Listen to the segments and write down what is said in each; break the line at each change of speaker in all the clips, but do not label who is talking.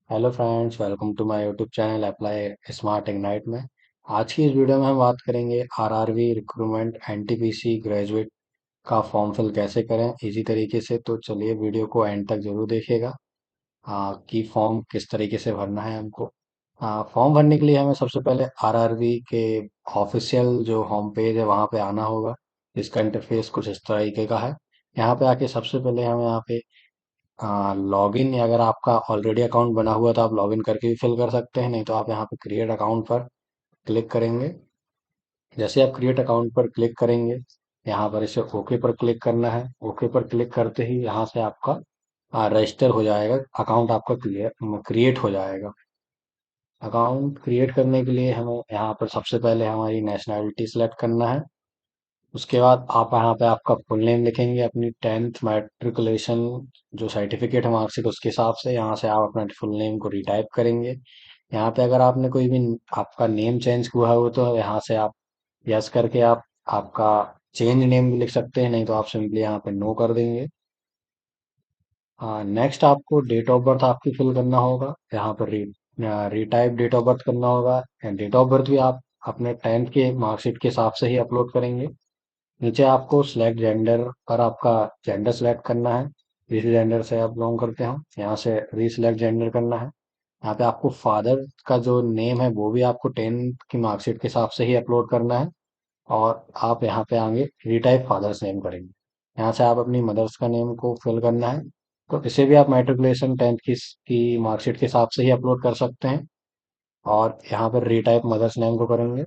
Hello friends, welcome to my YouTube channel apply smart ignite में। आज की इस वीडियो में हम बात करेंगे आरआरबी रिक्रूटमेंट एनटीपीसी ग्रेजुएट का फॉर्म फिल कैसे करें इजी तरीके से। तो चलिए वीडियो को एंड तक जरूर देखिएगा कि फॉर्म किस तरीके से भरना है हमको। फॉर्म भरने के लिए हमें सबसे पहले आरआरबी के ऑफिशियल जो होम पेज है वहाँ पे आना होगा। इसका इंटरफेस कुछ इस तरीके का है। यहाँ पे आके सबसे पहले हमें यहाँ पे लॉगिन, या अगर आपका ऑलरेडी अकाउंट बना हुआ है तो आप लॉगिन करके भी फिल कर सकते हैं, नहीं तो आप यहाँ पे क्रिएट अकाउंट पर क्लिक करेंगे। जैसे आप क्रिएट अकाउंट पर क्लिक करेंगे, यहाँ पर इसे ओके पर क्लिक करना है। ओके पर क्लिक करते ही यहाँ से आपका रजिस्टर हो जाएगा, अकाउंट आपका क्रिएट हो जाएगा। अकाउंट क्रिएट करने के लिए हमें यहाँ पर सबसे पहले हमारी नेशनैलिटी सेलेक्ट करना है। उसके बाद आप यहाँ पे आपका फुल नेम लिखेंगे, अपनी टेंथ मैट्रिकुलेशन जो सर्टिफिकेट है मार्कशीट उसके हिसाब से। यहाँ से आप अपना फुल नेम को रिटाइप करेंगे। यहाँ पे अगर आपने कोई भी आपका नेम चेंज हुआ हो तो यहाँ से आप यस करके आप आपका चेंज नेम भी लिख सकते हैं, नहीं तो आप सिंपली यहाँ पे नो कर देंगे। हाँ, नेक्स्ट आपको डेट ऑफ बर्थ आपकी फिल करना होगा। यहाँ पर रिटाइप डेट ऑफ बर्थ करना होगा। डेट ऑफ बर्थ भी आप अपने टेंथ के मार्कशीट के हिसाब से ही अपलोड करेंगे। नीचे आपको सिलेक्ट जेंडर पर आपका जेंडर सेलेक्ट करना है, जिस जेंडर से आप बिलोंग करते हो। यहाँ से रीसिलेक्ट जेंडर करना है। यहाँ पे आपको फादर का जो नेम है वो भी आपको टेंथ की मार्कशीट के हिसाब से ही अपलोड करना है। और आप यहाँ पे आगे रीटाइप फादर्स नेम करेंगे। यहाँ से आप अपनी मदर्स का नेम को फिल करना है। तो इसे भी आप मैट्रिकुलेशन टेंथ की मार्कशीट के हिसाब से ही अपलोड कर सकते हैं। और यहाँ पर रीटाइप मदर्स नेम को करेंगे।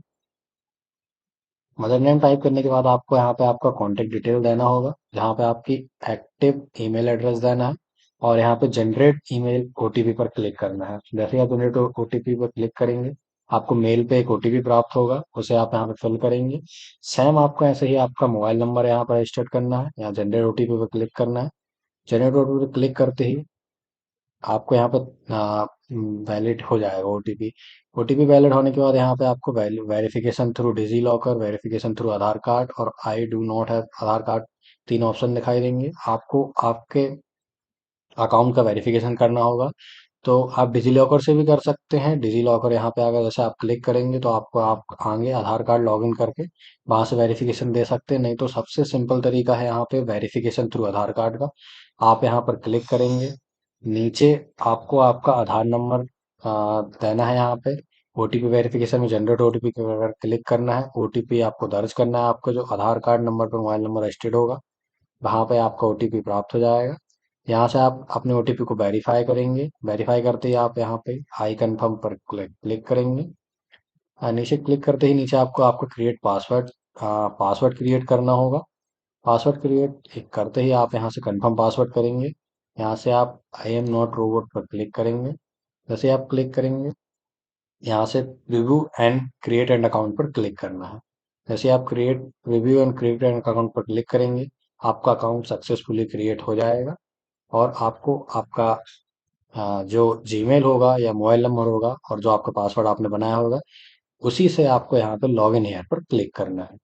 मदर नेम टाइप करने के बाद आपको यहाँ पे आपका कॉन्टेक्ट डिटेल देना होगा, जहाँ पे आपकी एक्टिव ईमेल एड्रेस देना है। और यहाँ पे जनरेट ईमेल ओटीपी पर क्लिक करना है। जैसे ही आप जनरेट ओटीपी पर क्लिक करेंगे, आपको मेल पे एक ओटीपी प्राप्त होगा, उसे आप यहाँ पे फिल करेंगे। सेम आपको ऐसे ही आपका मोबाइल नंबर यहाँ पर रजिस्टर करना है। यहाँ जनरेट ओटीपी पर क्लिक करना है। जनरेट ओटीपी पर क्लिक करते ही आपको यहाँ पर वैलिड हो जाएगा ओटीपी। ओटीपी वैलिड होने के बाद यहाँ पे आपको verification through digi locker, verification through आधार कार्ड और I do not have Aadhaar card, तीन ऑप्शन दिखाई देंगे। आपको आपके अकाउंट का वेरिफिकेशन करना होगा। तो आप डिजी लॉकर से भी कर सकते हैं। डिजी लॉकर यहाँ पे अगर जैसे आप क्लिक करेंगे तो आपको आप आगे आधार कार्ड लॉगिन करके वहां से वेरिफिकेशन दे सकते हैं, नहीं तो सबसे सिंपल तरीका है यहाँ पे वेरिफिकेशन थ्रू आधार कार्ड का। आप यहाँ पर क्लिक करेंगे। नीचे आपको आपका आधार नंबर देना है। यहाँ पे ओटीपी वेरिफिकेशन में जनरेट ओटीपी अगर क्लिक करना है, ओटीपी आपको दर्ज करना है। आपका जो आधार कार्ड नंबर पर मोबाइल नंबर रजिस्टर्ड होगा वहां पे आपका ओटीपी प्राप्त हो जाएगा। यहाँ से आप अपने ओटीपी को वेरीफाई करेंगे। वेरीफाई करते ही आप यहाँ पे आई कंफर्म पर क्लिक करेंगे। नीचे क्लिक करते ही नीचे आपको आपको क्रिएट पासवर्ड पासवर्ड क्रिएट करना होगा। पासवर्ड क्रिएट करते ही आप यहाँ से कंफर्म पासवर्ड करेंगे। यहाँ से आप आई एम नॉट रोबोट पर क्लिक करेंगे। जैसे आप क्लिक करेंगे, यहाँ से review and create and account पर क्लिक करना है। जैसे आप create review and create and account पर क्लिक करेंगे, आपका अकाउंट सक्सेसफुली क्रिएट हो जाएगा। और आपको आपका जो जीमेल होगा या मोबाइल नंबर होगा और जो आपका पासवर्ड आपने बनाया होगा, उसी से आपको यहाँ पे लॉग इन हेयर पर क्लिक करना है।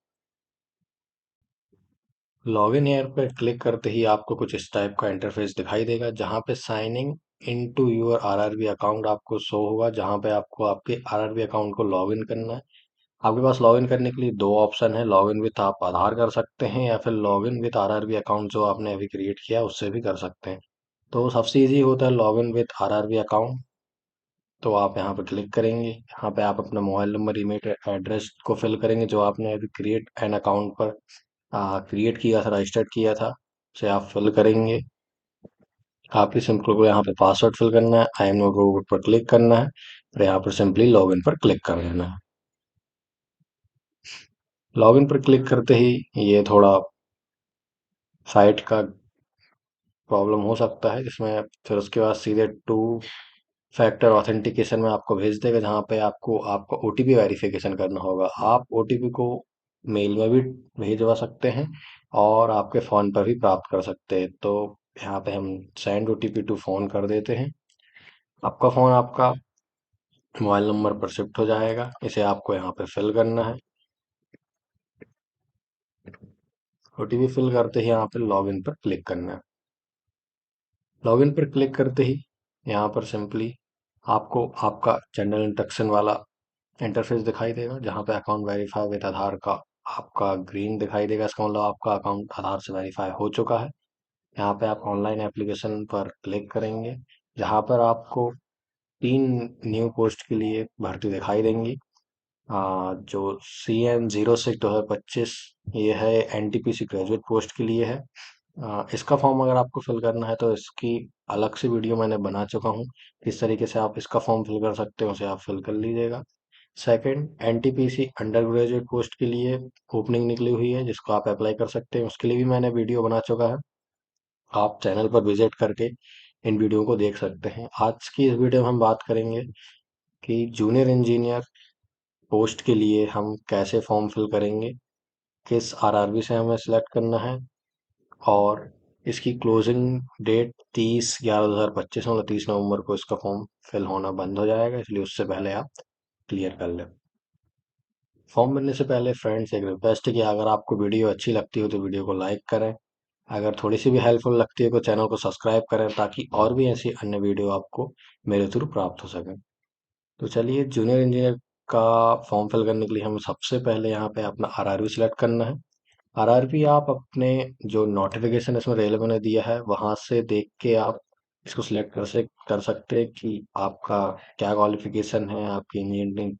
लॉग इन हेयर पर क्लिक करते ही आपको कुछ इस टाइप का इंटरफेस दिखाई देगा, जहाँ पे signing into your RRB account आपको शो होगा, जहाँ पे आपको आपके आरआरबी अकाउंट को लॉग इन करना है। आपके पास लॉग इन करने के लिए दो ऑप्शन है। लॉग इन विथ आप आधार कर सकते हैं, या फिर log in with RRB account जो आपने अभी क्रिएट किया उससे भी कर सकते हैं। तो सबसे इजी होता है log in with RRB account. तो आप यहाँ पे क्लिक करेंगे। यहाँ पे आप अपना मोबाइल नंबर, ईमेल एड्रेस को फिल करेंगे जो आपने अभी क्रिएट एन अकाउंट पर क्रिएट किया था, रजिस्टर्ड किया था, उसे आप फिल करेंगे। आपकी सिंपल को यहाँ पे पासवर्ड फिल करना है, आई एम नोट रोबोट पर क्लिक करना है, और यहाँ पर सिंपली लॉग इन पर क्लिक कर देना है। लॉग इन पर क्लिक करते ही ये थोड़ा साइट का प्रॉब्लम हो सकता है, जिसमें फिर उसके बाद सीधे टू फैक्टर ऑथेंटिकेशन में आपको भेज देगा, जहाँ पे आपको आपका ओटीपी वेरिफिकेशन करना होगा। आप ओटीपी को मेल में भी भेजवा सकते हैं और आपके फ़ोन पर भी प्राप्त कर सकते हैं। तो यहाँ पे हम सेंड ओटीपी टू फ़ोन कर देते हैं। आपका फ़ोन आपका मोबाइल नंबर पर शिफ्ट हो जाएगा। इसे आपको यहाँ पे फिल करना है। ओटीपी फिल करते ही यहाँ पे लॉगिन पर क्लिक करना है। लॉगिन पर क्लिक करते ही यहाँ पर सिंपली आपको आपका जनरल इंस्ट्रक्शन वाला इंटरफेस दिखाई देगा, जहाँ पे अकाउंट वेरीफाई विद आधार का आपका ग्रीन दिखाई देगा। इसका मतलब आपका अकाउंट आधार से वेरीफाई हो चुका है। यहाँ पे आप ऑनलाइन एप्लीकेशन पर क्लिक करेंगे, जहाँ पर आपको 3 न्यू पोस्ट के लिए भर्ती दिखाई देंगी। जो CN06/2025, ये है NTPC ग्रेजुएट पोस्ट के लिए है। इसका फॉर्म अगर आपको फिल करना है तो इसकी अलग से वीडियो मैंने बना चुका हूँ। किस तरीके से आप इसका फॉर्म फिल कर सकते हो, उसे आप फिल कर लीजिएगा। Second, NTPC under graduate post के लिए ओपनिंग निकली हुई है, जिसको आप अप्लाई कर सकते हैं। उसके लिए भी मैंने वीडियो बना चुका है। आप चैनल पर विजिट करके इन वीडियो को देख सकते हैं। आज की इस वीडियो में हम बात करेंगे कि जूनियर इंजीनियर पोस्ट के लिए हम कैसे फॉर्म फिल करेंगे, किस RRB से हमें सिलेक्ट करना है, और इसकी क्लोजिंग डेट 30/11/2025 मतलब 30 नवंबर को इसका फॉर्म फिल होना बंद हो जाएगा, इसलिए उससे पहले आप क्लियर कर लें। फॉर्म भरने से पहले फ्रेंड्स एक रिक्वेस्ट है कि अगर आपको वीडियो अच्छी लगती हो तो वीडियो को लाइक करें। अगर थोड़ी सी भी हेल्पफुल लगती है तो चैनल को सब्सक्राइब करें, ताकि और भी ऐसी अन्य वीडियो आपको मेरे थ्रू प्राप्त हो सके। तो चलिए, जूनियर इंजीनियर का फॉर्म फिल करने के लिए हम सबसे पहले यहाँ पे अपना RRB सिलेक्ट करना है। RRB आप अपने जो नोटिफिकेशन इसमें रेलवे ने दिया है वहां से देख के आप इसको सिलेक्ट कर सकते हैं कि आपका क्या क्वालिफिकेशन है, आपकी इंजीनियरिंग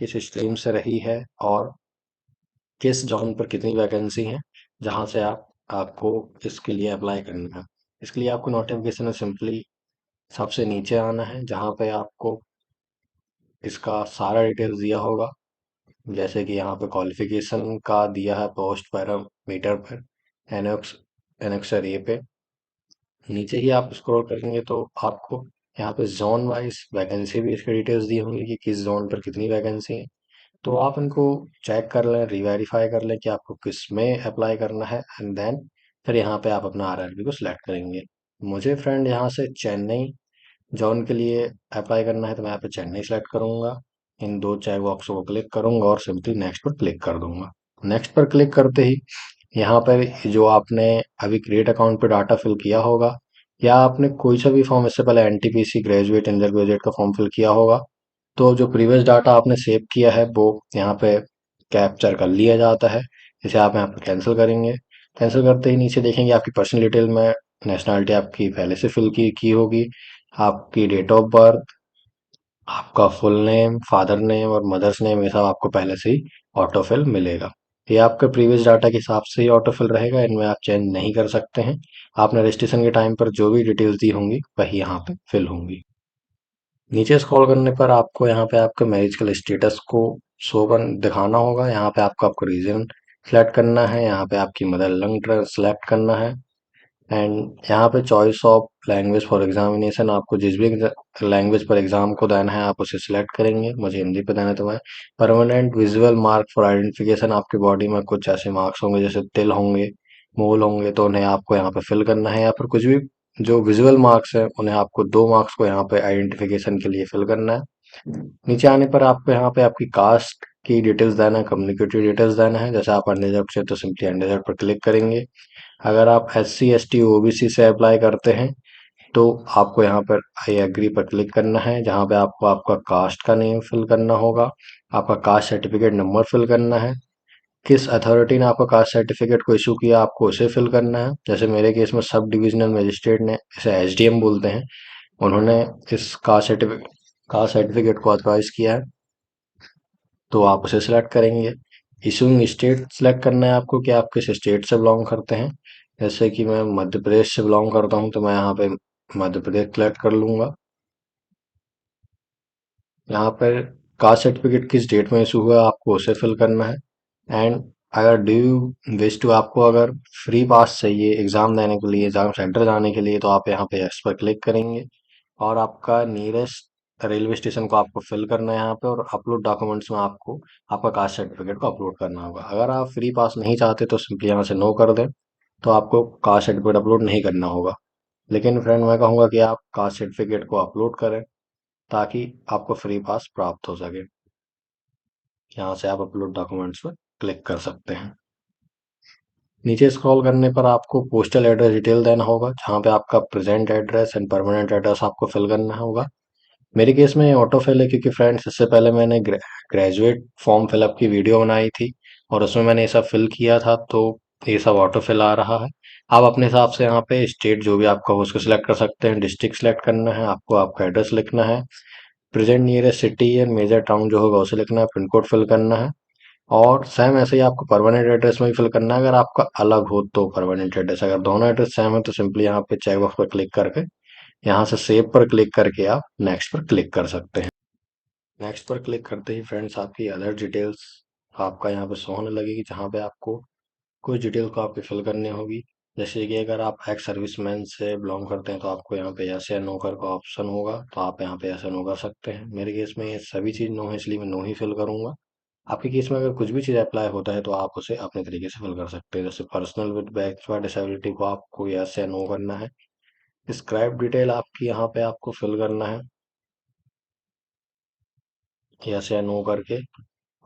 किस स्ट्रीम से रही है, और किस जॉन पर कितनी वैकेंसी है, जहां से आपको इसके लिए अप्लाई करना है। इसके लिए आपको नोटिफिकेशन में सिंपली सबसे नीचे आना है, जहां पे आपको इसका सारा डिटेल्स दिया होगा। जैसे कि यहाँ पे क्वालिफिकेशन का दिया है पोस्ट पैरामीटर पर, एनेक्स एनेक्सर ए पे। नीचे ही आप स्क्रॉल करेंगे तो आपको यहाँ पे जोन वाइज वैकेंसी भी इसकी डिटेल्स दी होंगी कि किस जोन पर कितनी वैकेंसी है। तो आप इनको चेक कर लें, रिवेरीफाई कर लें कि आपको किस में अप्लाई करना है, एंड देन फिर यहाँ पे आप अपना RRB को सिलेक्ट करेंगे। मुझे फ्रेंड यहाँ से चेन्नई जॉन के लिए अप्लाई करना है, तो मैं यहाँ पे चेन्नई सेलेक्ट करूंगा। इन दो चेक बॉक्सों को क्लिक करूंगा और सिंपली नेक्स्ट पर क्लिक कर दूंगा। नेक्स्ट पर क्लिक करते ही यहाँ पर जो आपने अभी क्रिएट अकाउंट पे डाटा फिल किया होगा, या आपने कोई सा भी फॉर्म इससे पहले NTPC ग्रेजुएट अंडर ग्रेजुएट का फॉर्म फिल किया होगा, तो जो प्रीवियस डाटा आपने सेव किया है वो यहाँ पे कैप्चर कर लिया जाता है। इसे आप यहाँ पे कैंसिल करेंगे। कैंसिल करते ही नीचे देखेंगे आपकी पर्सनल डिटेल में नेशनलिटी आपकी पहले से फिल की होगी, आपकी डेट ऑफ बर्थ, आपका फुल नेम, फादर नेम और मदर्स नेम, ये सब आपको पहले से ही ऑटोफिल मिलेगा। ये आपके प्रीवियस डाटा के हिसाब से ही ऑटोफिल रहेगा, इनमें आप चेंज नहीं कर सकते हैं। आपने रजिस्ट्रेशन के टाइम पर जो भी डिटेल्स दी होंगी वही यहाँ पे फिल होंगी। नीचे स्क्रॉल करने पर आपको यहाँ पे आपके मैरिजल स्टेटस को शो कर दिखाना होगा। यहाँ पे आपको रीजन सेलेक्ट करना है, यहाँ पे आपकी मदर लंग सेलेक्ट करना है, एंड यहाँ पे choice of language for examination, आपको जिस भी लैंग्वेज पर एग्जाम को देना है आप उसे सिलेक्ट करेंगे। मुझे हिंदी पे देना है तो मैं permanent visual mark for identification, आपकी बॉडी में कुछ ऐसे मार्क्स होंगे जैसे तिल होंगे, मोल होंगे, तो उन्हें आपको यहाँ पे फिल करना है। या फिर कुछ भी जो विजुअल मार्क्स है उन्हें आपको 2 मार्क्स को यहाँ पे आइडेंटिफिकेशन के लिए फिल करना है। नीचे आने पर आपको यहाँ पे आपकी कास्ट की डिटेल्स देना है, कम्युनिकेटिव डिटेल्स देना है। जैसे आप अनरिजर्व से तो सिंपली अनरिजर्व पर क्लिक करेंगे। अगर आप SC ST OBC से अप्लाई करते हैं तो आपको यहाँ पर आई एग्री पर क्लिक करना है, जहाँ पे आपको आपका कास्ट का नेम फिल करना होगा, आपका कास्ट सर्टिफिकेट नंबर फिल करना है, किस अथॉरिटी ने आपका कास्ट सर्टिफिकेट को इशू किया आपको उसे फिल करना है। जैसे मेरे केस में सब डिविजनल मजिस्ट्रेट ने, इसे SDM बोलते हैं, उन्होंने इस कास्ट सर्टिफिकेट को ऑथराइज किया है, तो आप उसे सिलेक्ट करेंगे। इशूइंग स्टेट सिलेक्ट करना है आपको कि आप किस स्टेट से बिलोंग करते हैं। जैसे कि मैं मध्य प्रदेश से बिलोंग करता हूँ, तो मैं यहाँ पे मध्य प्रदेश सिलेक्ट कर लूंगा। यहाँ पर कास्ट सर्टिफिकेट किस डेट में इशू हुआ आपको उसे फिल करना है। एंड अगर डू यू विश टू, आपको अगर फ्री पास चाहिए एग्जाम देने के लिए, एग्जाम सेंटर जाने के लिए, तो आप यहाँ पे यस पर क्लिक करेंगे, और आपका नियरेस्ट रेलवे स्टेशन को आपको फिल करना है यहाँ पे, और अपलोड डॉक्यूमेंट्स में आपको आपका कास्ट सर्टिफिकेट को अपलोड करना होगा। अगर आप फ्री पास नहीं चाहते तो सिंपली यहाँ से नो कर दें, तो आपको कास्ट सर्टिफिकेट अपलोड नहीं करना होगा। लेकिन फ्रेंड मैं कहूँगा कि आप कास्ट सर्टिफिकेट को अपलोड करें, ताकि आपको फ्री पास प्राप्त हो सके। यहाँ से आप अपलोड डॉक्यूमेंट्स पर क्लिक कर सकते हैं। नीचे स्क्रॉल करने पर आपको पोस्टल एड्रेस डिटेल देना होगा, जहाँ पे आपका present address and permanent address आपको फिल करना होगा। मेरे केस में ये ऑटो फिल है, क्योंकि फ्रेंड्स इससे पहले मैंने ग्रेजुएट फॉर्म फिलअप की वीडियो बनाई थी और उसमें मैंने ये सब फिल किया था, तो ये सब ऑटो फिल आ रहा है। आप अपने हिसाब से यहाँ पे स्टेट जो भी आपका हो उसको सिलेक्ट कर सकते हैं, डिस्ट्रिक्ट सिलेक्ट करना है, आपको आपका एड्रेस लिखना है, present nearest city and major town जो होगा उसे लिखना है, पिन कोड फिल करना है। और सेम ऐसे ही आपको परमानेंट एड्रेस में भी फिल करना है, अगर आपका अलग हो तो परमानेंट एड्रेस, अगर दोनों एड्रेस सेम है तो सिंपली यहाँ पे चेक बॉक्स पर क्लिक करके यहाँ से सेव पर क्लिक करके आप नेक्स्ट पर क्लिक कर सकते हैं। नेक्स्ट पर क्लिक करते ही फ्रेंड्स आपकी अदर डिटेल्स आपका यहाँ पे शो होने लगेगी, जहाँ पे आपको कुछ डिटेल को आपके फिल करनी होगी। जैसे कि अगर आप एक्स सर्विसमैन से बिलोंग करते हैं तो आपको यहाँ पे यस या नो कर का ऑप्शन होगा, तो आप यहाँ पे यस या नो कर सकते हैं। मेरे केस में ये सभी चीज़ नो है, इसलिए मैं नो ही फिल करूंगा। आपके केस में अगर कुछ भी चीज़ अप्लाई होता है तो आप उसे अपने तरीके से फिल कर सकते हैं। जैसे पर्सनल विद बैकवर्ड डिसेबिलिटी को आपको यस या नो करना है। स्क्राइब डिटेल आपकी यहाँ पे आपको फिल करना है यस या नो करके।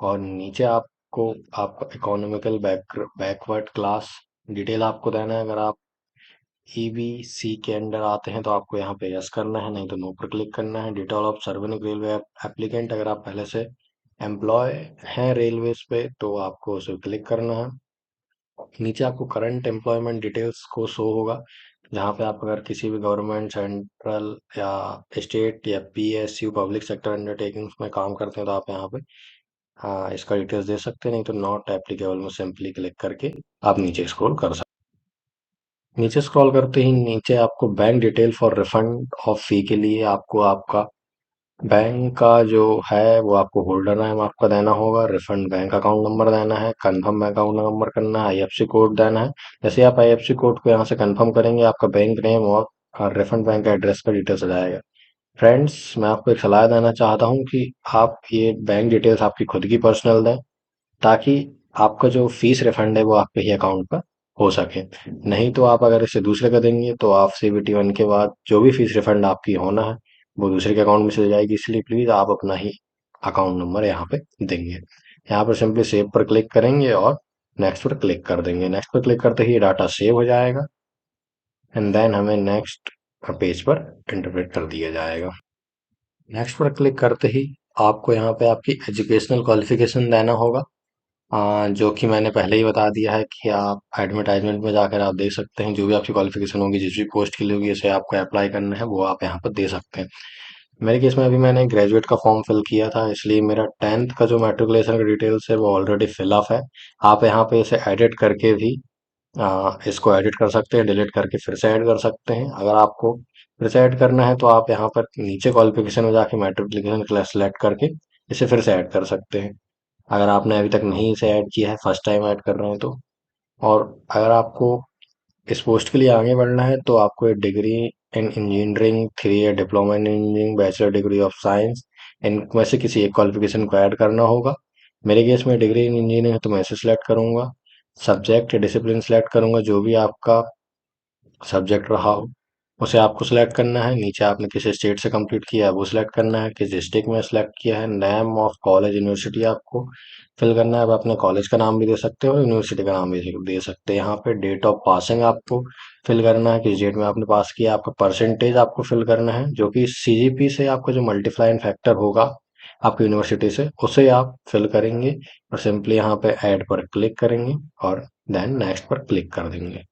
और नीचे आपको आपका इकोनॉमिकल बैकवर्ड क्लास डिटेल आपको देना है। अगर आप ईबीसी के अंडर आते हैं तो आपको यहाँ पे यस करना है, नहीं तो नो पर क्लिक करना है। डिटेल ऑफ सर्वेनिक रेलवे एप्लीकेंट, अगर आप पहले से एम्प्लॉय हैं रेलवेज पे तो आपको उसे क्लिक करना है। नीचे आपको करंट एम्प्लॉयमेंट डिटेल्स को शो होगा, जहाँ पे आप अगर किसी भी गवर्नमेंट सेंट्रल या स्टेट या पीएसयू पब्लिक सेक्टर अंडरटेकिंग्स में काम करते हैं तो आप यहाँ पे हाँ इसका डिटेल्स दे सकते हैं, नहीं तो नॉट एप्लीकेबल में सिंपली क्लिक करके आप नीचे स्क्रॉल कर सकते हैं। नीचे स्क्रॉल करते ही नीचे आपको bank detail for refund of fee के लिए आपको आपका बैंक का जो है वो आपको होल्डर नेम आपका देना होगा, रिफंड बैंक अकाउंट नंबर देना है, कंफर्म अकाउंट नंबर करना है, आईएफसी कोड देना है। जैसे आप आईएफसी कोड को यहाँ से कंफर्म करेंगे आपका बैंक नेम और रिफंड बैंक एड्रेस का डिटेल्स आ जाएगा। फ्रेंड्स मैं आपको एक सलाह देना चाहता हूँ कि आप ये बैंक डिटेल्स आपकी खुद की पर्सनल दें, ताकि आपका जो फीस रिफंड है वो आपके ही अकाउंट पर हो सके। नहीं तो आप अगर इसे दूसरे का देंगे तो आप CBT 1 के बाद जो भी फीस रिफंड आपकी होना है वो दूसरे के अकाउंट में चली जाएगी, इसलिए प्लीज आप अपना ही अकाउंट नंबर यहाँ पे देंगे। यहाँ पर सिंपली सेव पर क्लिक करेंगे और नेक्स्ट पर क्लिक कर देंगे। नेक्स्ट पर क्लिक करते ही डाटा सेव हो जाएगा एंड देन हमें नेक्स्ट पेज पर इंटरप्रेट कर दिया जाएगा। नेक्स्ट पर क्लिक करते ही आपको यहाँ पे आपकी एजुकेशनल क्वालिफिकेशन देना होगा, जो कि मैंने पहले ही बता दिया है कि आप एडवर्टाइजमेंट में जाकर आप देख सकते हैं। जो भी आपकी क्वालिफिकेशन होगी, जिस भी पोस्ट के लिए होगी, उसे आपको अप्लाई करना है वो आप यहाँ पर दे सकते हैं। मेरे केस में अभी मैंने ग्रेजुएट का फॉर्म फिल किया था, इसलिए मेरा 10th का जो मैट्रिकुलेशन का डिटेल्स है वो ऑलरेडी फिल अप है। आप यहाँ पे इसे एडिट करके भी इसको एडिट कर सकते हैं, डिलीट करके फिर से ऐड कर सकते हैं। अगर आपको फिर से ऐड करना है तो आप यहाँ पर नीचे क्वालिफिकेशन में जाके मैट्रिकुलेशन क्लास सेलेक्ट करके इसे फिर से ऐड कर सकते हैं, अगर आपने अभी तक नहीं इसे ऐड किया है, फर्स्ट टाइम ऐड कर रहे हैं तो। और अगर आपको इस पोस्ट के लिए आगे बढ़ना है तो आपको एक degree in engineering, 3 year diploma in engineering, bachelor degree of science, इनमें से किसी एक क्वालिफिकेशन को ऐड करना होगा। मेरे केस में डिग्री इन इंजीनियरिंग है तो मैं इसे सिलेक्ट करूंगा। सब्जेक्ट या डिसिप्लिन सेलेक्ट करूंगा, जो भी आपका सब्जेक्ट रहा हो उसे आपको सिलेक्ट करना है। नीचे आपने किस स्टेट से कंप्लीट किया है वो सिलेक्ट करना है, किस डिस्ट्रिक्ट में सिलेक्ट किया है, नेम ऑफ कॉलेज यूनिवर्सिटी आपको फिल करना है। आप अपने कॉलेज का नाम भी दे सकते हो और यूनिवर्सिटी का नाम भी दे सकते हैं। यहाँ पे डेट ऑफ पासिंग आपको फिल करना है, किस डेट में आपने पास किया। आपका परसेंटेज आपको फिल करना है, जो कि CGP से आपका जो मल्टीप्लाइंग फैक्टर होगा आपकी यूनिवर्सिटी से, उसे आप फिल करेंगे और सिंपली यहाँ पे ऐड पर क्लिक करेंगे और देन नेक्स्ट पर क्लिक कर देंगे।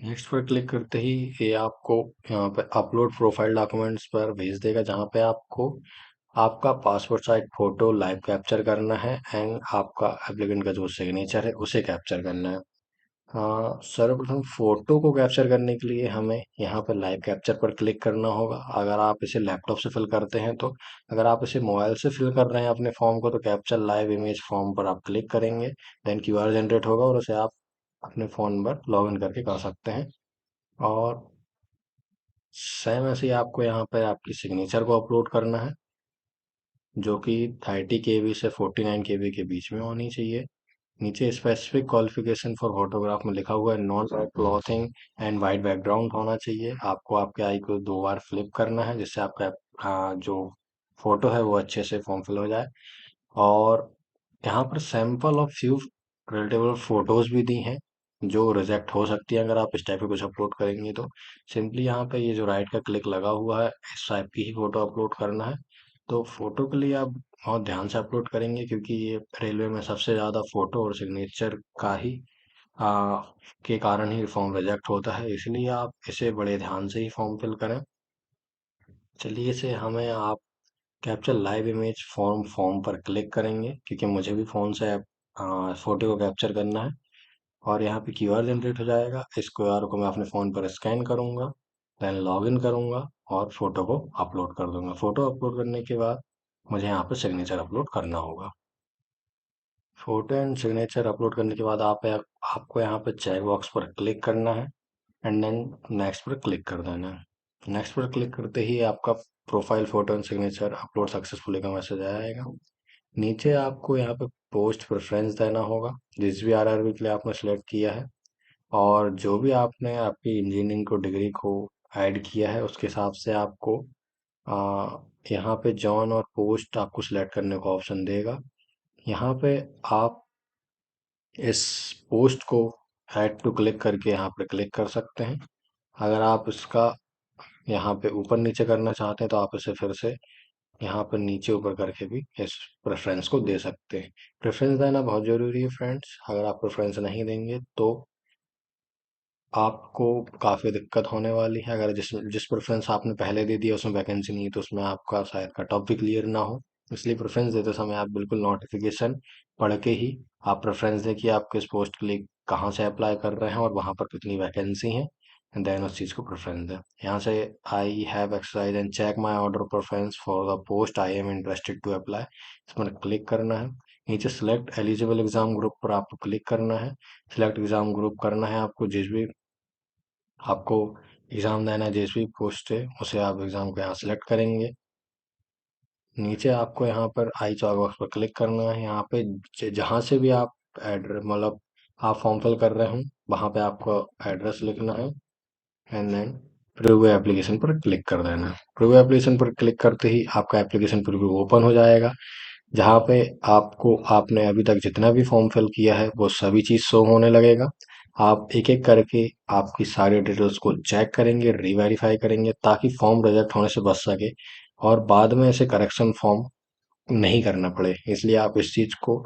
नेक्स्ट पर क्लिक करते ही ये आपको यहाँ पे अपलोड प्रोफाइल डॉक्यूमेंट्स पर भेज देगा, जहाँ पे आपको आपका passport size photo live capture करना है एंड आपका एप्लीकेंट का जो सिग्नेचर है उसे कैप्चर करना है। हाँ, सर्वप्रथम फोटो को कैप्चर करने के लिए हमें यहाँ पर लाइव कैप्चर पर क्लिक करना होगा, अगर आप इसे लैपटॉप से फिल करते हैं तो। अगर आप इसे मोबाइल से फिल कर रहे हैं अपने फॉर्म को तो कैप्चर लाइव इमेज फॉर्म पर आप क्लिक करेंगे, देन QR जनरेट होगा और उसे आप अपने फ़ोन पर लॉग इन करके कर सकते हैं। और सेम ऐसे ही आपको यहाँ पे आपकी सिग्नेचर को अपलोड करना है, जो कि 30 KB से 49 KB के बीच में होनी चाहिए। नीचे स्पेसिफिक क्वालिफिकेशन फॉर फोटोग्राफ में लिखा हुआ है non white clothing and white background होना चाहिए। आपको आपके आई को 2 बार फ्लिप करना है, जिससे आपका जो फोटो है वो अच्छे से फॉर्म फिल हो जाए। और यहाँ पर sample of few creditable photos भी दी हैं जो रिजेक्ट हो सकती है अगर आप इस टाइप के कुछ अपलोड करेंगे तो। सिंपली यहाँ पे ये जो राइट का क्लिक लगा हुआ है, इस टाइप की ही फोटो अपलोड करना है। तो फोटो के लिए आप बहुत ध्यान से अपलोड करेंगे, क्योंकि ये रेलवे में सबसे ज़्यादा फोटो और सिग्नेचर का ही आ, के कारण ही फॉर्म रिजेक्ट होता है, इसलिए आप इसे बड़े ध्यान से ही फॉर्म फिल करें। चलिए, इसे हमें आप capture live image form form पर क्लिक करेंगे, क्योंकि मुझे भी फ़ोन से फोटो को कैप्चर करना है। और यहाँ पे क्यूआर जनरेट हो जाएगा, इस क्यूआर को मैं अपने फ़ोन पर स्कैन करूँगा, देन लॉगिन करूँगा और फोटो को अपलोड कर दूंगा। फोटो अपलोड करने के बाद मुझे यहाँ पे सिग्नेचर अपलोड करना होगा। फोटो एंड सिग्नेचर अपलोड करने के बाद आपको यहाँ पे चेक बॉक्स पर क्लिक करना है एंड देन नेक्स्ट पर क्लिक कर देना है। नेक्स्ट पर क्लिक करते ही आपका profile photo and signature upload successfully का मैसेज आएगा। नीचे आपको यहाँ पे पोस्ट प्रेफरेंस देना होगा, जिस भी आरआरबी के लिए आपने सेलेक्ट किया है, और जो भी आपने आपकी इंजीनियरिंग को डिग्री को ऐड किया है उसके हिसाब से आपको आ, यहाँ पे जॉन और पोस्ट आपको सिलेक्ट करने का ऑप्शन देगा। यहाँ पे आप इस पोस्ट को ऐड टू क्लिक करके यहाँ पे क्लिक कर सकते हैं। अगर आप इसका यहाँ पे ऊपर नीचे करना चाहते हैं तो आप इसे फिर से यहाँ पर नीचे ऊपर करके भी इस प्रेफरेंस को दे सकते हैं। प्रेफरेंस देना बहुत ज़रूरी है फ्रेंड्स, अगर आप प्रेफरेंस नहीं देंगे तो आपको काफ़ी दिक्कत होने वाली है। अगर जिस जिस प्रेफरेंस आपने पहले दे दिया उसमें वैकेंसी नहीं है तो उसमें आपका शायद कट ऑफ भी क्लियर ना हो। इसलिए प्रेफरेंस देते समय आप बिल्कुल नोटिफिकेशन पढ़ के ही आप प्रेफरेंस दें कि आप किस पोस्ट के लिए कहाँ से अप्लाई कर रहे हैं और वहाँ पर कितनी वैकेंसी है, एंड देन उस चीज़ को प्रेफरेंस दें। यहाँ से I have exercise and check my order preference for the post I am interested to apply, इस पर क्लिक करना है। नीचे सेलेक्ट एलिजिबल एग्जाम ग्रुप पर आपको क्लिक करना है। सिलेक्ट एग्जाम ग्रुप करना है आपको, जिस भी आपको एग्ज़ाम देना है, जिस भी पोस्ट है उसे आप एग्ज़ाम को यहाँ सेलेक्ट करेंगे। नीचे आपको यहाँ पर आई चॉइस बॉक्स पर क्लिक करना है। यहाँ पे जहाँ से भी आप एड्रेस मतलब आप फॉर्म फिल कर रहे हो वहाँ पे आपको एड्रेस लिखना है एंड देन प्रीव्यू एप्लीकेशन पर क्लिक कर देना है। प्रीव्यू एप्लीकेशन पर क्लिक करते ही आपका एप्लीकेशन प्रीव्यू ओपन हो जाएगा, जहाँ पे आपको आपने अभी तक जितना भी फॉर्म फिल किया है वो सभी चीज़ शो होने लगेगा। आप एक एक करके आपकी सारी डिटेल्स को चेक करेंगे, रीवेरीफाई करेंगे, ताकि फॉर्म रिजेक्ट होने से बच सके और बाद में ऐसे करेक्शन फॉर्म नहीं करना पड़े। इसलिए आप इस चीज़ को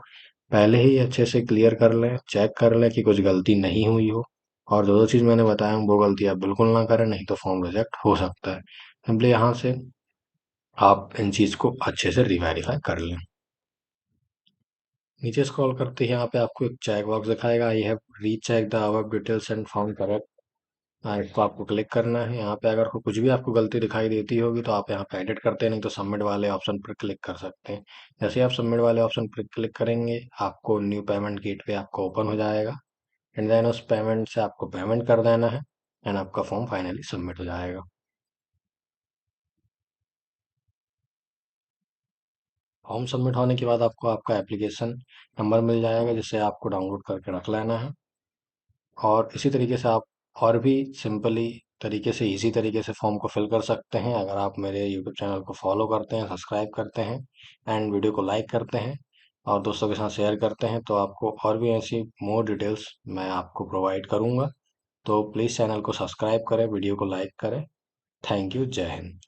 पहले ही अच्छे से क्लियर कर लें, चेक कर लें कि कुछ गलती नहीं हुई हो, और जो जो चीज़ मैंने बताया वो गलती आप बिल्कुल ना करें, नहीं तो फॉर्म रिजेक्ट हो सकता है। सिंपली यहाँ से आप इन चीज़ को अच्छे से रीवेरीफाई कर लें। नीचे स्क्रॉल करते ही यहाँ पे आपको एक चेक बॉक्स दिखाएगा, I have recheck the above details and found correct. इसको आपको क्लिक करना है। यहाँ पे अगर कुछ भी आपको गलती दिखाई देती होगी तो आप यहाँ पे एडिट करते हैं, नहीं तो सबमिट वाले ऑप्शन पर क्लिक कर सकते हैं। जैसे ही आप सबमिट वाले ऑप्शन पर क्लिक करेंगे आपको न्यू पेमेंट गेटवे आपको ओपन हो जाएगा, एंड देन उस पेमेंट से आपको पेमेंट कर देना है एंड आपका फॉर्म फाइनली सबमिट हो जाएगा। फॉर्म सबमिट होने के बाद आपको आपका एप्लीकेशन नंबर मिल जाएगा, जिसे आपको डाउनलोड करके रख लेना है। और इसी तरीके से आप और भी सिंपली तरीके से इजी तरीके से फॉर्म को फिल कर सकते हैं, अगर आप मेरे यूट्यूब चैनल को फॉलो करते हैं, सब्सक्राइब करते हैं एंड वीडियो को लाइक करते हैं और दोस्तों के साथ शेयर करते हैं, तो आपको और भी ऐसी मोर डिटेल्स मैं आपको प्रोवाइड करूँगा। तो प्लीज़ चैनल को सब्सक्राइब करें, वीडियो को लाइक करें। Thank you. जय हिंद।